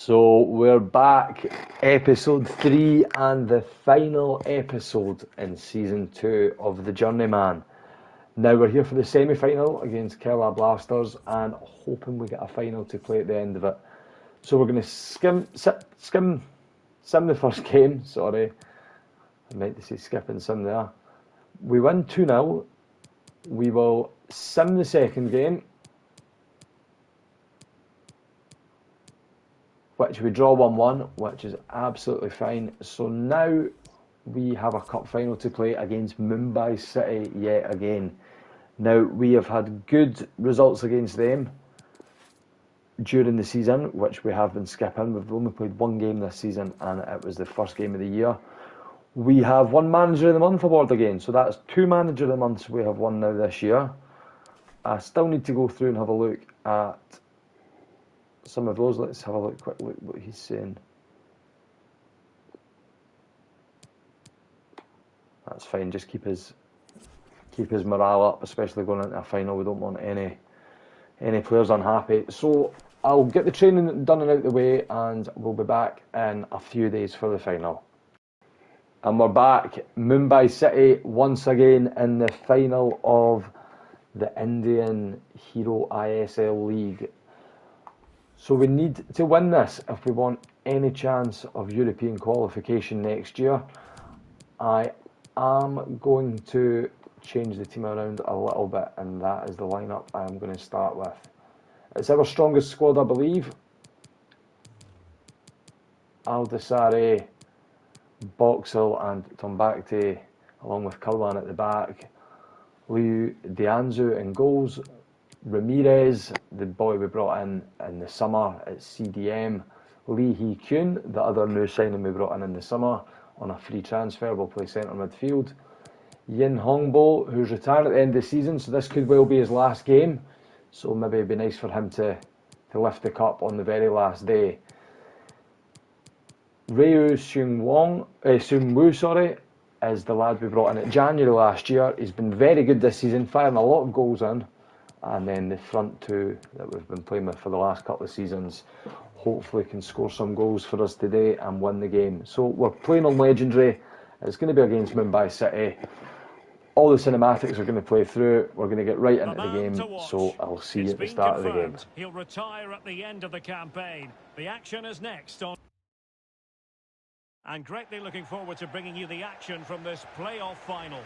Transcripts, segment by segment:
So we're back, episode 3 and the final episode in season 2 of the Journeyman. Now we're here for the semi-final against Kerala Blasters and hoping we get a final to play at the end of it. So we're going to sim the first game, sorry. I meant to say skip and sim there. We win 2-0. We will sim the second game, which we draw 1-1, which is absolutely fine. So now we have a cup final to play against Mumbai City yet again. Now, we have had good results against them during the season, which we have been skipping. We've only played one game this season, and it was the first game of the year. We have one Manager of the Month award again, so that's 2 Manager of the Months we have won now this year. I still need to go through and have a look at some of those. Let's have a quick look what he's saying. That's fine, just keep his morale up, especially going into a final. We don't want any players unhappy. So I'll get the training done and out the way, and we'll be back in a few days for the final. And we're back, Mumbai City once again in the final of the Indian Hero ISL League. So we need to win this if we want any chance of European qualification next year. I am going to change the team around a little bit, and that is the lineup I am going to start with. It's our strongest squad, I believe. Aldasare, Boxall and Tombakte, along with Kurlan at the back. Liu Dianzu in goals. Ramirez, the boy we brought in the summer at CDM. Lee Hee Kyun, the other new signing we brought in the summer on a free transfer, will play centre midfield. Yin Hongbo, who's retiring at the end of the season, so this could well be his last game. So maybe it'd be nice for him to lift the cup on the very last day. Ryu Seung-woo, is the lad we brought in at January last year. He's been very good this season, firing a lot of goals in. And then the front two that we've been playing with for the last couple of seasons hopefully can score some goals for us today and win the game. So we're playing on Legendary. It's going to be against Mumbai City. All the cinematics are going to play through. We're going to get right into the game. So I'll see you at the start of the game. He'll retire at the end of the campaign. The action is next on. And greatly looking forward to bringing you the action from this playoff final.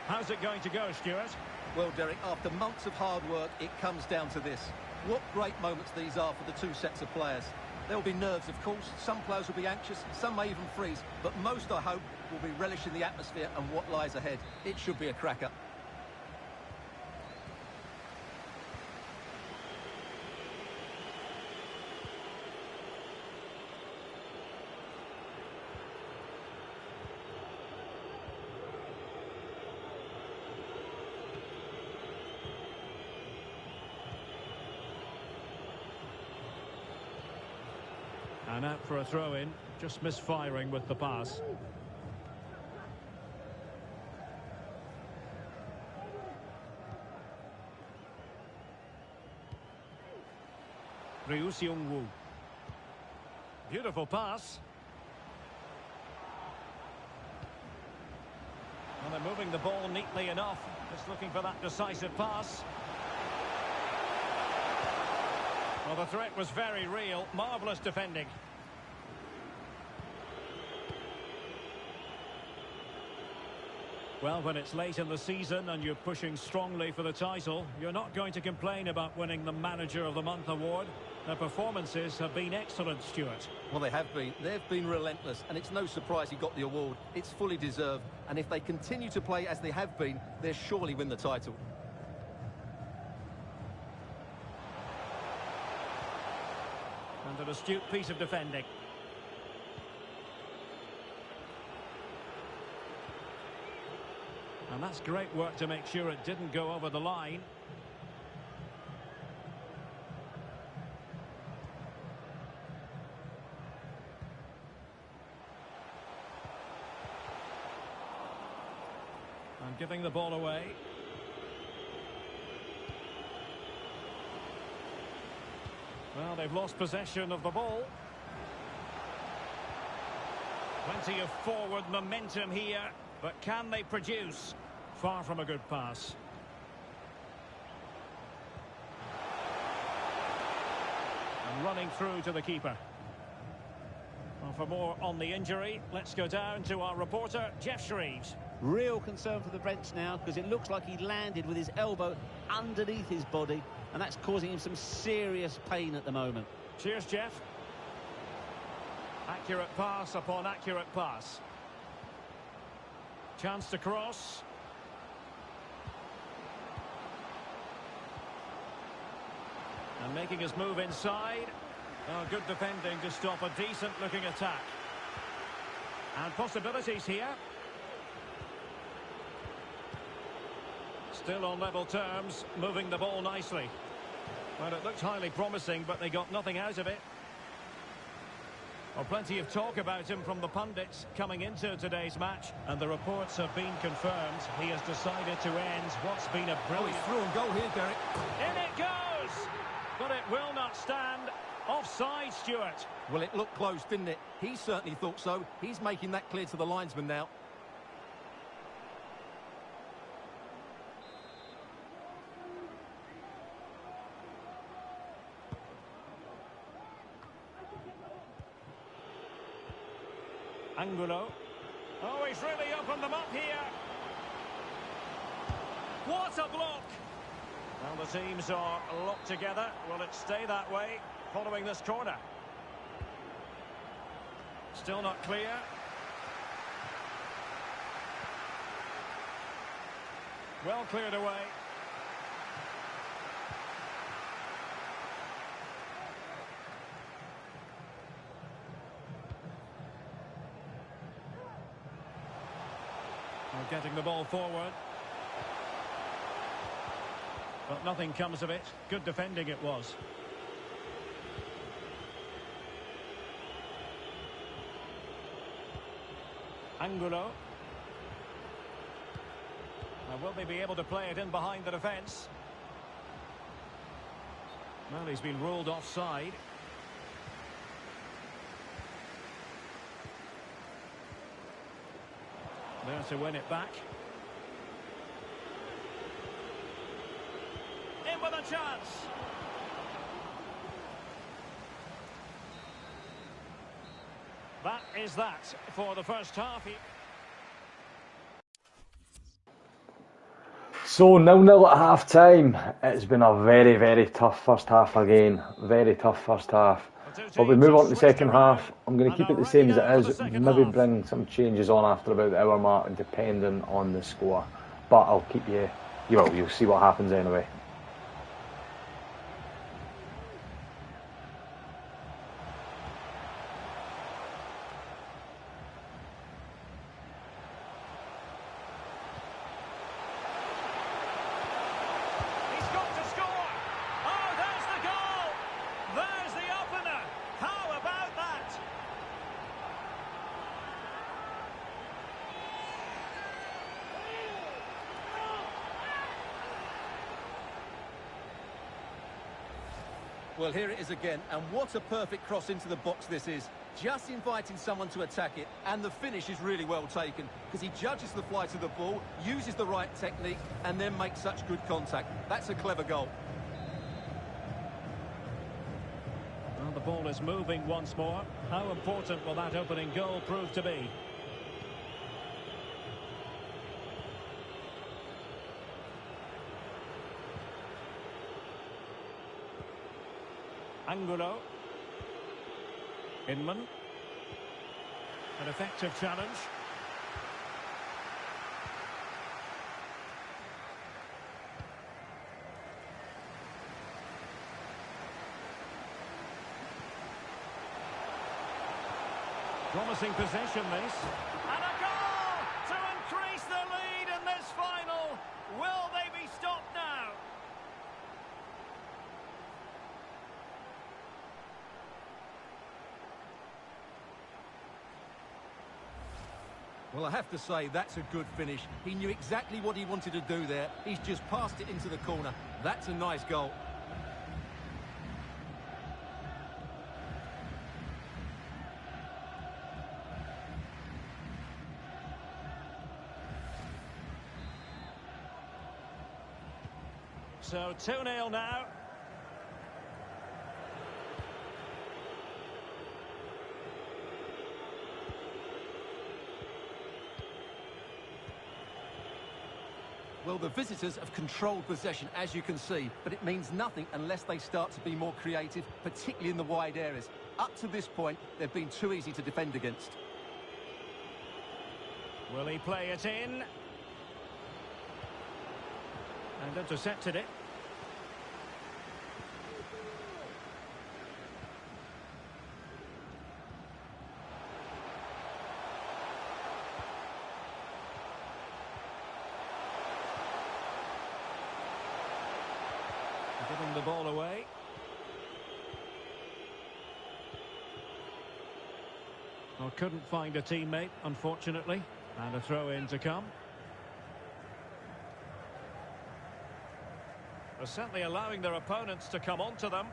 How's it going to go, Stuart? Well, Derek, after months of hard work, it comes down to this. What great moments these are for the two sets of players. There will be nerves, of course. Some players will be anxious, some may even freeze. But most, I hope, will be relishing the atmosphere and what lies ahead. It should be a cracker. And out for a throw-in, just misfiring with the pass. Ryu Seung-woo. Beautiful pass. And they're moving the ball neatly enough. Just looking for that decisive pass. Well, the threat was very real. Marvellous defending. Well, when it's late in the season and you're pushing strongly for the title, you're not going to complain about winning the Manager of the Month award. Their performances have been excellent, Stuart. Well, they have been. They've been relentless, and it's no surprise he got the award. It's fully deserved, and if they continue to play as they have been, they'll surely win the title. And an astute piece of defending. And that's great work to make sure it didn't go over the line. And giving the ball away. Well, they've lost possession of the ball. Plenty of forward momentum here, but can they produce? Far from a good pass. And running through to the keeper. Well, for more on the injury, let's go down to our reporter, Jeff Shreves. Real concern for the bench now, because it looks like he landed with his elbow underneath his body, and that's causing him some serious pain at the moment. Cheers, Jeff. Accurate pass upon accurate pass. Chance to cross. And making his move inside. Oh, good defending to stop a decent-looking attack. And possibilities here. Still on level terms, moving the ball nicely. Well, it looked highly promising, but they got nothing out of it. Well, plenty of talk about him from the pundits coming into today's match, and the reports have been confirmed. He has decided to end what's been a brilliant... he's through and goal here, Derek. In it goes! But it will not stand. Offside, Stuart. Well, it looked close, didn't it? He certainly thought so. He's making that clear to the linesman now. Angulo. Oh, he's really opened them up here. What a block! Well, the teams are locked together. Will it stay that way following this corner? Still not clear. Well cleared away. We're getting the ball forward. But nothing comes of it. Good defending it was. Angulo. Now, will they be able to play it in behind the defence? Well, he's been ruled offside. There to win it back. In with a chance. That is that for the first half. So 0-0 at half-time. It's been a very, very tough first half again. Very tough first half. But we move on to the second half. I'm going to keep it the same as it is. Maybe bring some changes on after about the hour mark, depending on the score. But I'll keep you... You'll see what happens anyway. Well, here it is again, and what a perfect cross into the box this is. Just inviting someone to attack it, and the finish is really well taken, because he judges the flight of the ball, uses the right technique, and then makes such good contact. That's a clever goal. Well, the ball is moving once more. How important will that opening goal prove to be? Angulo. Inman. An effective challenge. Promising possession, this. And a goal to increase the lead in this final. Will they be stopped now? Well, I have to say, that's a good finish. He knew exactly what he wanted to do there. He's just passed it into the corner. That's a nice goal. So 2-0 now. Well, the visitors have controlled possession, as you can see, but it means nothing unless they start to be more creative, particularly in the wide areas. Up to this point, they've been too easy to defend against. Will he play it in? And intercepted it. Giving the ball away. Well, couldn't find a teammate, unfortunately. And a throw-in to come. They're certainly allowing their opponents to come onto them.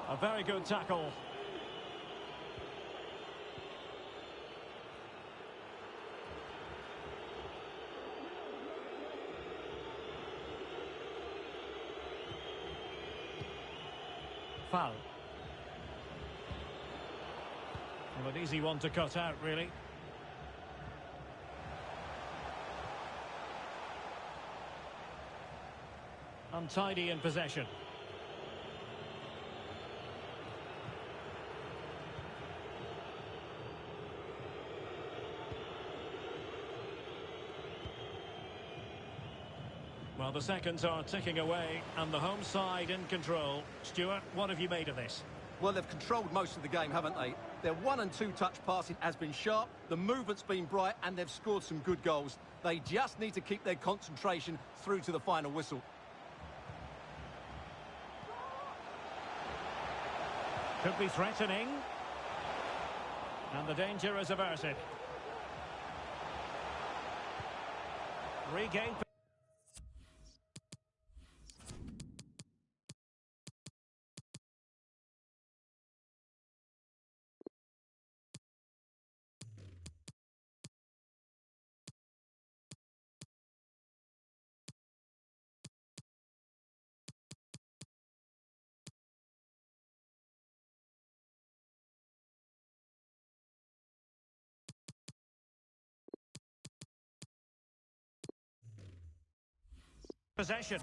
A very good tackle. Foul. Well, an easy one to cut out, really. Untidy in possession. Well, the seconds are ticking away and the home side in control. Stuart, what have you made of this? Well, they've controlled most of the game, haven't they? Their 1- and 2-touch passing has been sharp, the movement's been bright, and they've scored some good goals. They just need to keep their concentration through to the final whistle. Could be threatening. And the danger is averted. Regain. Possession.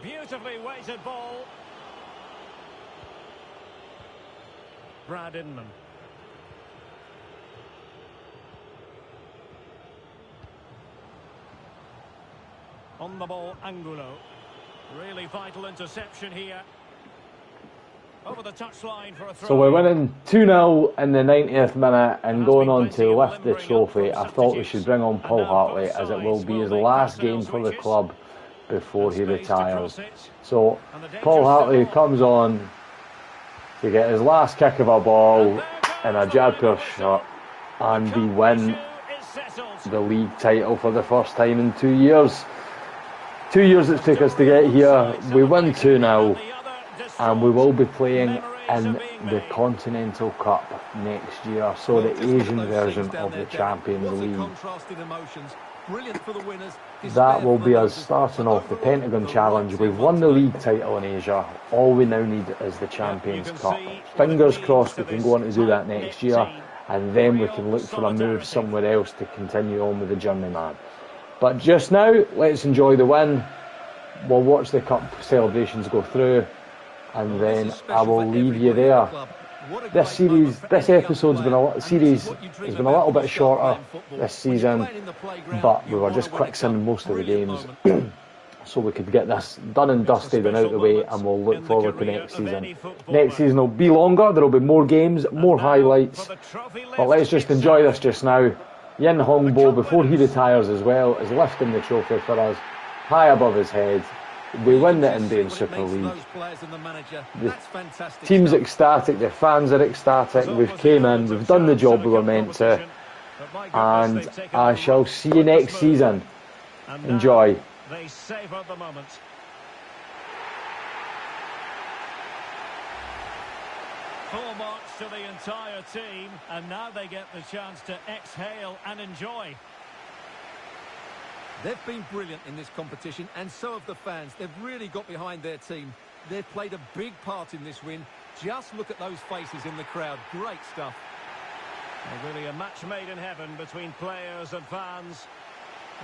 Beautifully weighted ball. Brad Inman. On the ball, Angulo. Really vital interception here. Over the touchline for a throw. So we're winning 2-0 in the 90th minute and going on to lift the trophy. I thought we should bring on Paul Hartley as it will be his last game for the club before he retires. So Paul Hartley comes on to get his last kick of a ball in a JAMSHEDPUR shirt, and we win the league title for the first time in 2 years. 2 years it took us to get here. We win 2-0. And we will be playing in the Continental Cup next year, so the Asian version of the Champions League. That will be us starting off the Pentagon Challenge. We've won the league title in Asia. All we now need is the Champions Cup. Fingers crossed we can go on to do that next year, and then we can look for a move somewhere else to continue on with the Journeyman. But just now, let's enjoy the win. We'll watch the cup celebrations go through, and then I will leave you there. This episode's been has been a little bit shorter this season, but we were just quicksanding most of the games, so we could get this done and dusted and out of the way, and we'll look forward to next season. Next season will be longer, there will be more games, more highlights, but let's just enjoy this just now. Yin Hongbo, before he retires as well, is lifting the trophy for us, high above his head. We win the You can Indian see what it Super means to League. those players and the manager. The That's fantastic team's stuff. ecstatic, the fans are ecstatic. We've came in, we've done the job we were meant to, and I shall see you next season. Enjoy. They savour the moment. Full marks to the entire team, and now they get the chance to exhale and enjoy. They've been brilliant in this competition, and so have the fans. They've really got behind their team. They've played a big part in this win. Just look at those faces in the crowd. Great stuff. Well, really a match made in heaven between players and fans.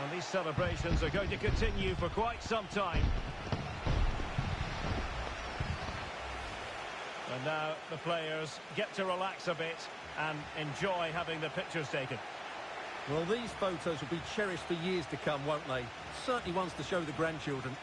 And these celebrations are going to continue for quite some time. And now the players get to relax a bit and enjoy having the pictures taken. Well, these photos will be cherished for years to come, won't they? Certainly ones to show the grandchildren.